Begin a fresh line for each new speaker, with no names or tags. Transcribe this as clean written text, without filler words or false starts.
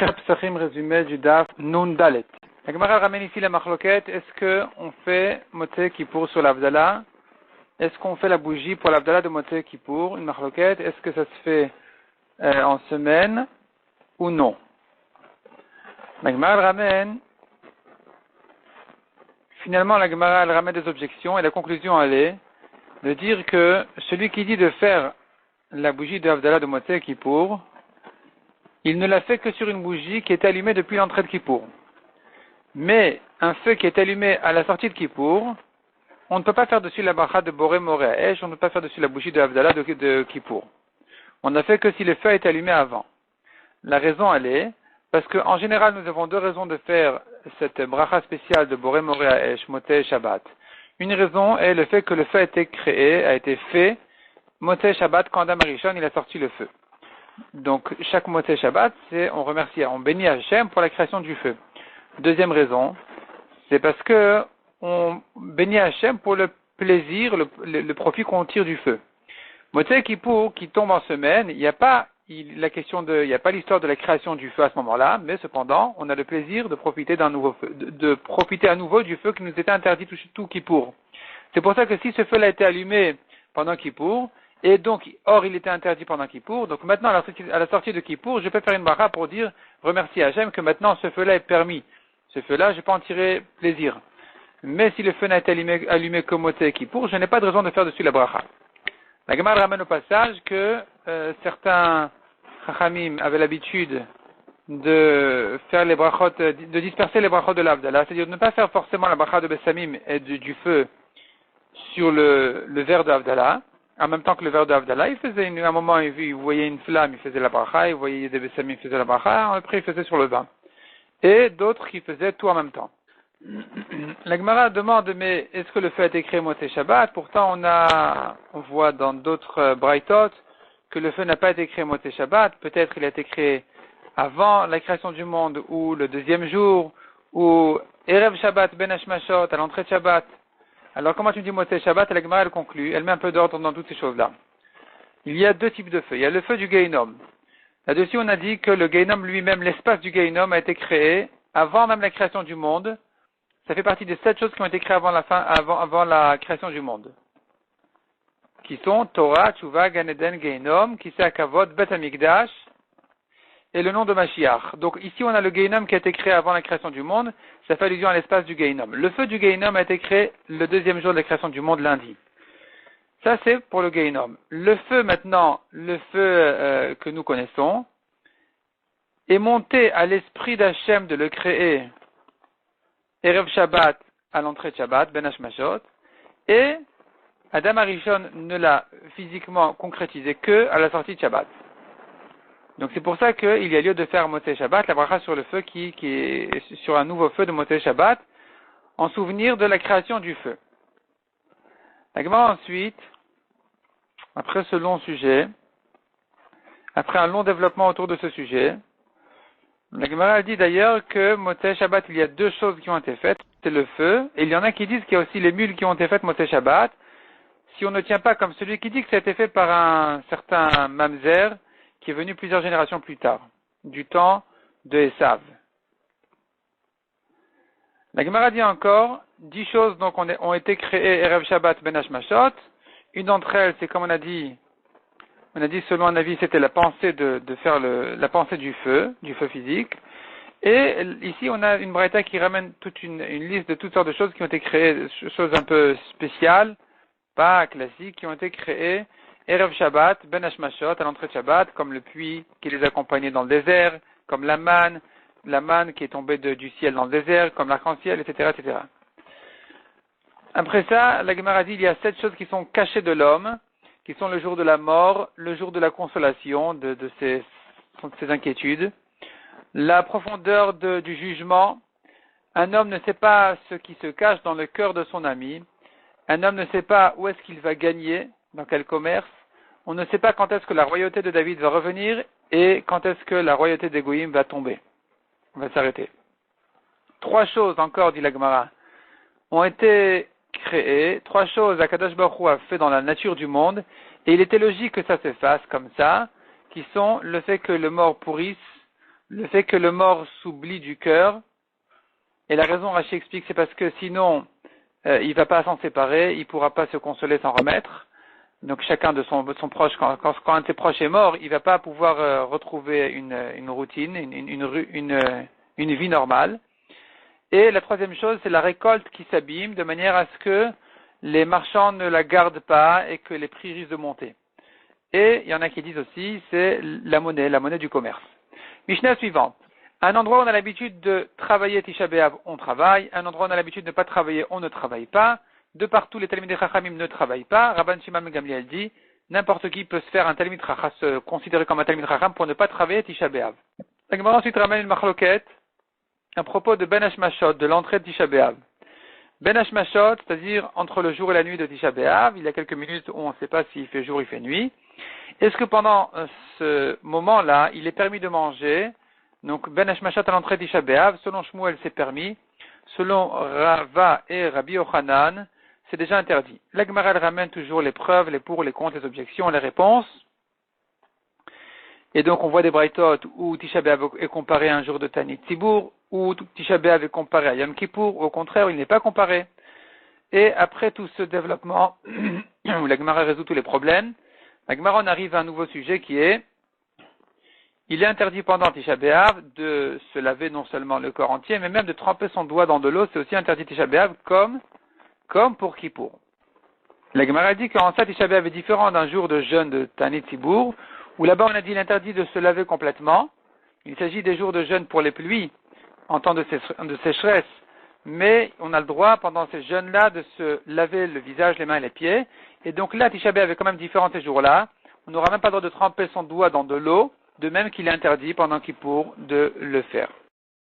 Masechet Psachim résumé du Daf Nun Dalet. La Gemara ramène ici la marloquette. Est-ce qu'on fait Motzei Kippour sur l'Avdallah? Est-ce qu'on fait la bougie pour l'Avdallah de Motzei Kippour? Une marloquette. Est-ce que ça se fait en semaine ou non? La Gemara ramène. Finalement, la Gemara elle ramène des objections et la conclusion elle est de dire que celui qui dit de faire la bougie de l'Avdallah de Motzei Kippour, il ne l'a fait que sur une bougie qui est allumée depuis l'entrée de Kippour. Mais un feu qui est allumé à la sortie de Kippour, on ne peut pas faire dessus la bracha de Boré Moré Haesh, on ne peut pas faire dessus la bougie de l'Avdallah de Kippour. On n'a fait que si le feu est allumé avant. La raison elle est, parce qu'en général nous avons deux raisons de faire cette bracha spéciale de Boré Moré Haesh, Motzei Shabbat. Une raison est le fait que le feu a été créé, a été fait, Motzei Shabbat, quand Adam Arishon il a sorti le feu. Donc, chaque Motzei Shabbat, on remercie, on bénit Hachem pour la création du feu. Deuxième raison, c'est parce que on bénit Hachem pour le plaisir, le profit qu'on tire du feu. Motzei Kippour, qui tombe en semaine, il n'y a pas l'histoire de la création du feu à ce moment-là, mais cependant, on a le plaisir de profiter d'un nouveau feu, de profiter à nouveau du feu qui nous était interdit tout Kippour. C'est pour ça que si ce feu-là a été allumé pendant Kippour, et donc, or, il était interdit pendant Kippour. Donc maintenant, à la sortie de Kippour, je peux faire une bracha pour dire, remercier Hachem que maintenant ce feu-là est permis. Ce feu-là, je peux en tirer plaisir. Mais si le feu n'a été allumé que Motzei Kippour, je n'ai pas de raison de faire dessus la bracha. La Gemara ramène au passage que certains chachamim avaient l'habitude de faire les brachot, de disperser les brachot de l'Avdallah, c'est-à-dire de ne pas faire forcément la bracha de Bessamim et du feu sur le verre de l'Avdallah. En même temps que le verre d'Avdallah, il faisait à un moment, il voyait une flamme, il faisait la bracha, il voyait des bessamim, il faisait la bracha, après il faisait sur le vin. Et d'autres qui faisaient tout en même temps. La Gemara demande, mais est-ce que le feu a été créé Motzei Shabbat? Pourtant, on voit dans d'autres braïtot que le feu n'a pas été créé Motzei Shabbat. Peut-être il a été créé avant la création du monde, ou le deuxième jour, ou Erev Shabbat ben Hashmashot, à l'entrée de Shabbat. Alors, comment tu dis Motzei Shabbat? La Gemara, elle conclut, elle met un peu d'ordre dans toutes ces choses-là. Il y a deux types de feux. Il y a le feu du Gehinom. Là-dessus, on a dit que le Gehinom lui-même, l'espace du Gehinom a été créé avant même la création du monde. Ça fait partie des 7 choses qui ont été créées avant la création du monde. Qui sont Torah, Tshuva, Gan Eden, Gehinom, Kisei HaKavod, Bet HaMikdash, et le nom de Mashiach. Donc ici on a le Gehinom qui a été créé avant la création du monde, ça fait allusion à l'espace du Gehinom. Le feu du Gehinom a été créé le deuxième jour de la création du monde, lundi. Ça c'est pour le Gehinom. Le feu maintenant, le feu que nous connaissons, est monté à l'esprit d'Hachem de le créer Erev Shabbat à l'entrée de Shabbat, Ben Hashmashot, et Adam Arishon ne l'a physiquement concrétisé que à la sortie de Shabbat. Donc c'est pour ça qu'il y a lieu de faire Motzei Shabbat, la bracha sur le feu qui est sur un nouveau feu de Motzei Shabbat, en souvenir de la création du feu. La Gemara ensuite, après ce long sujet, après un long développement autour de ce sujet, la Gemara dit d'ailleurs que Motzei Shabbat, il y a deux choses qui ont été faites, c'est le feu, et il y en a qui disent qu'il y a aussi les mules qui ont été faites Motzei Shabbat, si on ne tient pas comme celui qui dit que ça a été fait par un certain Mamzer, qui est venu plusieurs générations plus tard, du temps de Esav. La Gemara dit encore, 10 choses donc ont été créées Erev Shabbat Ben Hashmashot. Une d'entre elles, c'est comme on a dit selon un avis, c'était la pensée de faire la pensée du feu physique. Et ici, on a une braïta qui ramène toute une liste de toutes sortes de choses qui ont été créées, des choses un peu spéciales, pas classiques, qui ont été créées Erev Shabbat, Ben Hashmashot, à l'entrée de Shabbat, comme le puits qui les accompagnait dans le désert, comme la manne qui est tombée du ciel dans le désert, comme l'arc-en-ciel, etc., etc. Après ça, la Gemara dit, il y a 7 choses qui sont cachées de l'homme, qui sont le jour de la mort, le jour de la consolation, de ses inquiétudes, la profondeur du jugement. Un homme ne sait pas ce qui se cache dans le cœur de son ami. Un homme ne sait pas où est-ce qu'il va gagner, dans quel commerce. On ne sait pas quand est-ce que la royauté de David va revenir et quand est-ce que la royauté des Goïm va tomber, va s'arrêter. 3 choses encore, dit la Gemara, ont été créées. 3 choses Akadosh Baruch Hu a fait dans la nature du monde et il était logique que ça se fasse comme ça, qui sont le fait que le mort pourrisse, le fait que le mort s'oublie du cœur. Et la raison, Rashi explique, c'est parce que sinon, il ne va pas s'en séparer, il ne pourra pas se consoler, s'en remettre. Donc chacun de son proche, quand un de ses proches est mort, il ne va pas pouvoir retrouver une routine, une vie normale. Et la troisième chose, c'est la récolte qui s'abîme, de manière à ce que les marchands ne la gardent pas et que les prix risquent de monter. Et il y en a qui disent aussi, c'est la monnaie du commerce. Mishnah suivante. Un endroit où on a l'habitude de travailler Tisha B'Av, on travaille. Un endroit où on a l'habitude de ne pas travailler, on ne travaille pas. De partout, les Talmidei Chachamim ne travaillent pas. Rabban Shimon ben Gamliel dit, n'importe qui peut se faire un Talmid Chacham, se considérer comme un Talmid Chacham pour ne pas travailler Tisha B'Av. La Gemara ensuite ramène une marloquette à propos de Ben Hashmashot, de l'entrée de Tisha B'Av. Ben Hashmashot, c'est-à-dire entre le jour et la nuit de Tisha B'Av, il y a quelques minutes où on ne sait pas s'il fait jour ou il fait nuit. Est-ce que pendant ce moment-là, il est permis de manger? Donc, Ben Hashmashot à l'entrée de Tisha B'Av, selon Shmuel, c'est permis. Selon Rava et Rabbi Yochanan, c'est déjà interdit. La Gemara ramène toujours les preuves, les pour, les contre, les objections, les réponses. Et donc, on voit des braïtot où Tisha B'Av est comparé à un jour de Tanit Tzibour, où Tisha B'Av est comparé à Yom Kippour, ou au contraire, il n'est pas comparé. Et après tout ce développement, où la Gemara résout tous les problèmes, la Gemara en arrive à un nouveau sujet qui est, il est interdit pendant Tisha B'Av de se laver non seulement le corps entier, mais même de tremper son doigt dans de l'eau, c'est aussi interdit Tisha B'Av comme pour Kippour. La Gemara dit qu'en ça, Tisha B'Av est différent d'un jour de jeûne de Tanit Tzibour, où là-bas on a dit l'interdit de se laver complètement. Il s'agit des jours de jeûne pour les pluies, en temps de sécheresse, mais on a le droit pendant ces jeûnes-là de se laver le visage, les mains et les pieds. Et donc là, Tisha B'Av est quand même différent ces jours-là. On n'aura même pas le droit de tremper son doigt dans de l'eau, de même qu'il est interdit pendant Kippour de le faire.